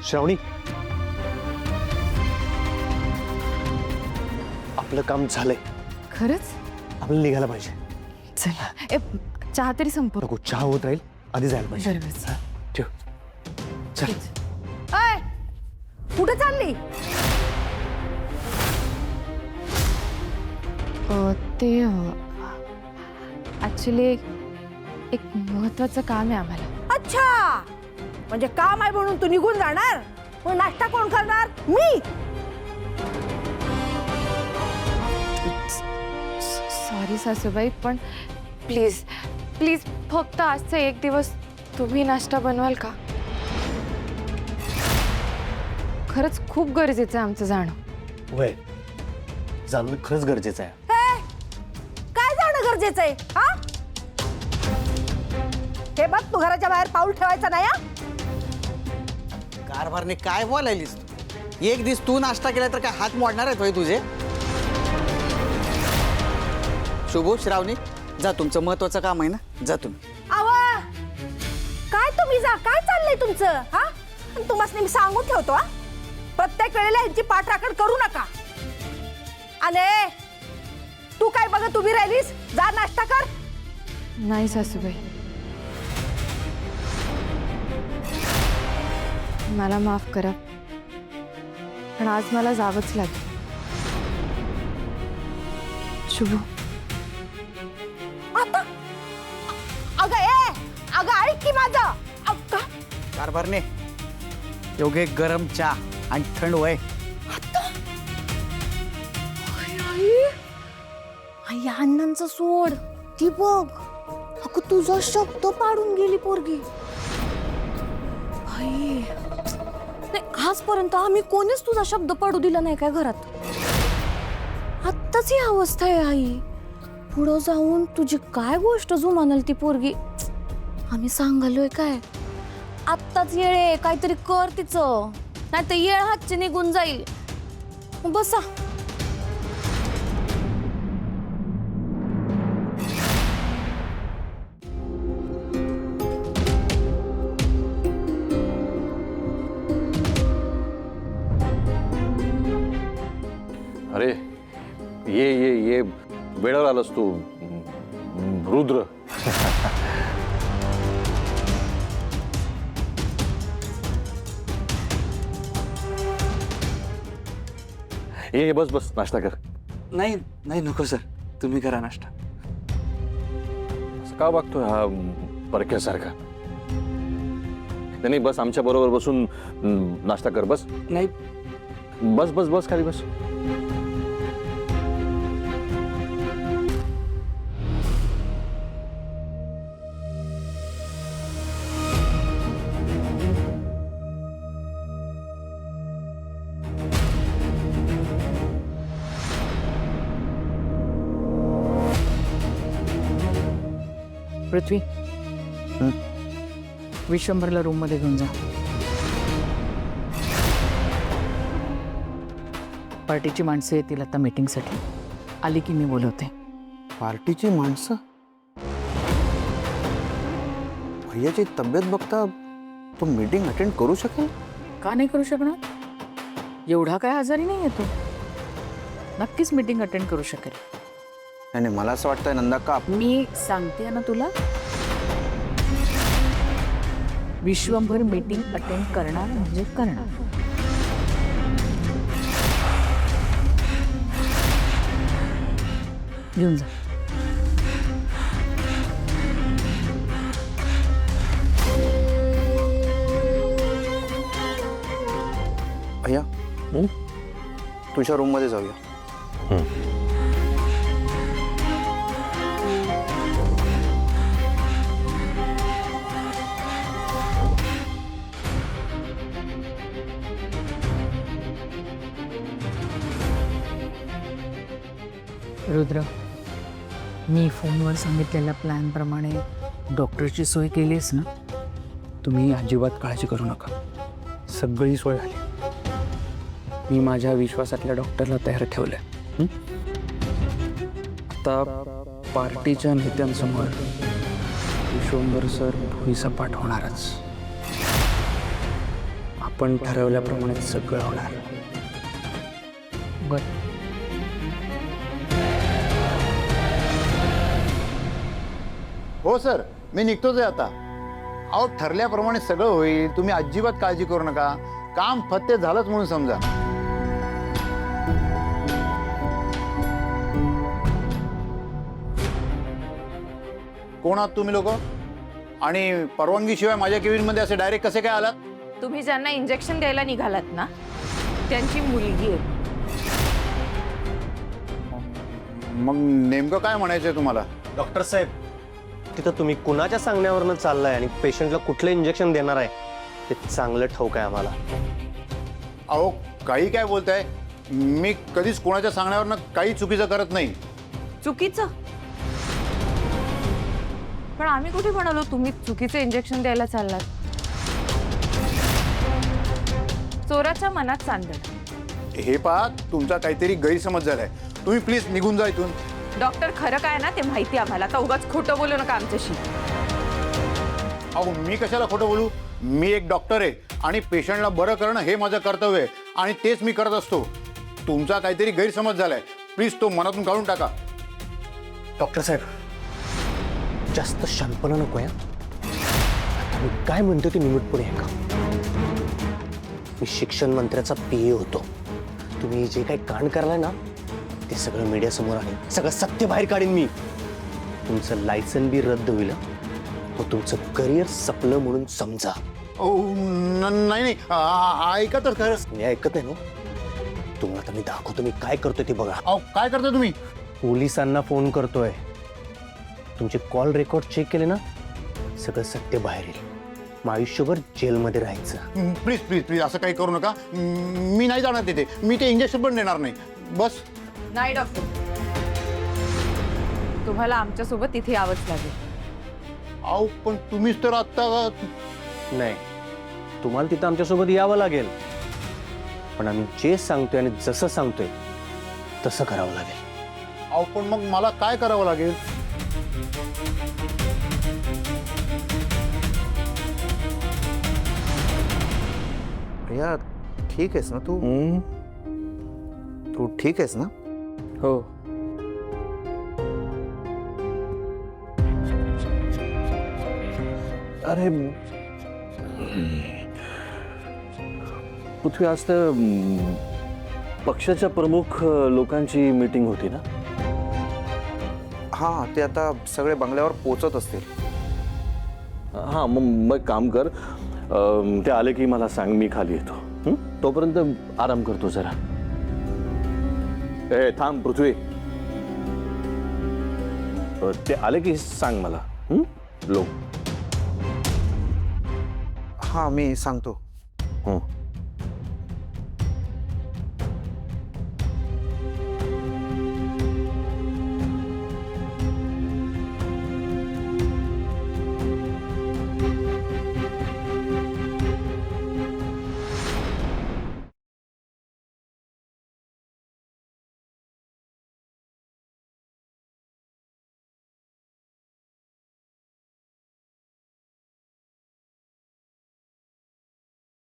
श्रावणी, आपलं काम झालंय. खरंच? आपल्याला निघायला पाहिजे. चला ए चहा तरी संपव. नको, चहा होत राहील, आधी जायला पाहिजे. बरोबर. ठेव. चल. अय कुठे चालली? ते ऍक्च्युली एक महत्वाचं काम आहे आम्हाला. अच्छा, म्हणजे काम आहे म्हणून तू निघून जाणार? मग नाश्ता कोण करणार? मी. सॉरी सासूबाई, पण प्लीज प्लीज फक्त आजचा एक दिवस तुम्ही नाश्ता बनवाल का? खरंच खूप गरजेचं आहे आमचं जाणं. वय जाणं खरंच गरजेचं आहे. काय जाणं गरजेचं आहे? हा, हे बघ, तू घराच्या बाहेर पाऊल ठेवायचं नाही. कारभारने काय बोलायलीस तू? एक दिवस तू नाश्ता केला तर काय हात मोडणार आहेत होय तुझे? शुभो, श्रावणी, जा, तुमचं महत्वाचं काम आहे ना, जा तुम्ही. आवा, काय तुम्ही जा, काय चाललंय तुमचं? हा, तुम्हाला मी सांगून ठेवतो, हा, प्रत्येक वेळेला यांची पाठराखण करू नका. आणि तू काय बघत उभी राहिलीस? जा नाश्ता कर. नाही सासूबाई, मला माफ करा, पण आज मला जावंच लागेल. शुभ, आता अगं ऐक की माझं. कारभारने योगे गरम चहा आणि थंड वय. आई अण्णांचं सोड, ती बघ, अगं तुझा शब्द पाडून गेली पोरगी. आई, नाही, आजपर्यंत आम्ही कोणीच तुझा शब्द पडू दिला नाही काय घरात. आत्ताच ही अवस्था आहे आई. पुढं जाऊन तुझी काय गोष्ट जुमानल ती पोरगी. आम्ही सांगालोय काय, आत्ताच येळे काहीतरी कर तिचं, नाही तर येळ हातची निघून जाईल. बसा. अरे ये वेळेवर आलास तू, रुद्र. ये बस बस, नाश्ता कर. नाही नाही, नको सर, तुम्ही करा नाश्ता. असं का वागतोय हा परक्यासारखा? नाही बस, आमच्या बरोबर बसून नाश्ता कर. बस नाही, बस बस बस, खाली बस. पृथ्वी, विश्वंभरला रूम मध्ये घेऊन जा. पार्टीची माणसं येतील आता मीटिंगसाठी. आली की मी बोलवते. पार्टीची माणसं? भैयाची तब्येत बघता तो मीटिंग अटेंड करू शकेल? का नाही करू शकणार? एवढा काय आजारी नाही येतो, नक्कीच मीटिंग अटेंड करू शकेल. नाही, मला असं वाटतंय नंदा का मी सांगते ना तुला, विश्वंभर मीटिंग अटेंड करणार म्हणजे करणार. घेऊन जा. भैया, तुझ्या रूम मध्ये जाऊया. रुद्र, मी फोनवर सांगितलेल्या प्लॅनप्रमाणे डॉक्टरची सोय केलीस ना? तुम्ही अजिबात काळजी करू नका, सगळी सोय झाली. मी माझ्या विश्वासातल्या डॉक्टरला तयार ठेवलंय. आता पार्टीच्या नेत्यांसमोर विश्वंभर सर भुईसपाट होणारच. आपण ठरवल्याप्रमाणे सगळं होणार. बर हो सर, मी निघतोच आहे आता. अहो ठरल्याप्रमाणे सगळं होईल, तुम्ही अजिबात काळजी करू नका. काम फत्ते झालंच म्हणून समजा. कोण आहात तुम्ही लोक? आणि परवानगीशिवाय माझ्या केबिनमध्ये असे डायरेक्ट कसे काय आलात? तुम्ही ज्यांना इंजेक्शन द्यायला निघालात ना त्यांची मुलगी आहे. मग नेमकं काय म्हणायचंय तुम्हाला? डॉक्टर साहेब, तिथं तुम्ही कुणाच्या सांगण्यावरनं चाललाय आणि पेशंटला कुठलं इंजेक्शन देणार आहे ते चांगलं ठाऊक आहे आम्हाला. अहो काही काय बोलताय? मी कधीच कोणाच्या सांगण्यावरनं काही चुकीचं करत नाही. चुकीचं? पण आम्ही कुठे म्हणालो तुम्ही चुकीचं इंजेक्शन द्यायला चाललात? चोराच्या मनात चांदण. हे पहा, तुमचा काहीतरी गैरसमज झालाय. तुम्ही प्लीज निघून जा इथून. डॉक्टर खरं काय ना ते माहिती आम्हाला. आता उगाच खोटं बोलू नका आमच्याशी. अहो मी कशाला खोटं बोलू? मी एक डॉक्टर आहे आणि पेशंटला बरं करणं हे माझं कर्तव्य आहे आणि तेच मी करत असतो. तुमचा काहीतरी गैरसमज झालाय. प्लीज तो मनातून काढून टाका. डॉक्टर साहेब, जास्त शांतपणा नको या. मी काय म्हणतो ते निमूटपणे आहे का? मी शिक्षण मंत्र्याचा PA होतो. तुम्ही जे काही कांड करलाय ना ते सगळं मीडियासमोर आहे. सगळं सत्य बाहेर काढीन मी. तुमचं लायसन बी रद्द होईल. तो तुमचं करिअर संपलं म्हणून समजा. नाही नाही, ऐका तर खरंच. मी ऐकत नाही ना. तुम्हाला तर मी दाखवतो मी काय करतोय ते बघा. अहो काय करता तुम्ही? पोलिसांना फोन करतोय. तुमचे कॉल रेकॉर्ड चेक केले ना सगळं सत्य बाहेर येईल. मग आयुष्यभर जेलमध्ये राहायचं. प्लीज प्लीज प्लीज असं काही करू नका. मी नाही जाणार तिथे. मी ते इंजेक्शन पण देणार नाही. बस. नाही डॉक्टर, तुम्हाला आमच्यासोबत इथे यावंच लागेल. अहो पण तुम्हीच तर आत्ता. नाही, तुम्हाला तिथं आमच्यासोबत यावं लागेल. पण आम्ही जे सांगतोय आणि जसं सांगतोय तसं करावं लागेल. अहो पण मग मला काय करावं लागेल? प्रिया, ठीक आहेस ना तू? तू ठीक आहेस ना? हो. अरे पृथ्वी, आज तर पक्षाच्या प्रमुख लोकांची मीटिंग होती ना? हां, ते आता सगळे बंगल्यावर पोचत असतील. हां, मग काम कर. ते आले की मला सांग, मी खाली येतो. तोपर्यंत आराम करतो जरा. ए थांब पृथ्वी. ते आले की सांग मला. हां, मी सांगतो. हं.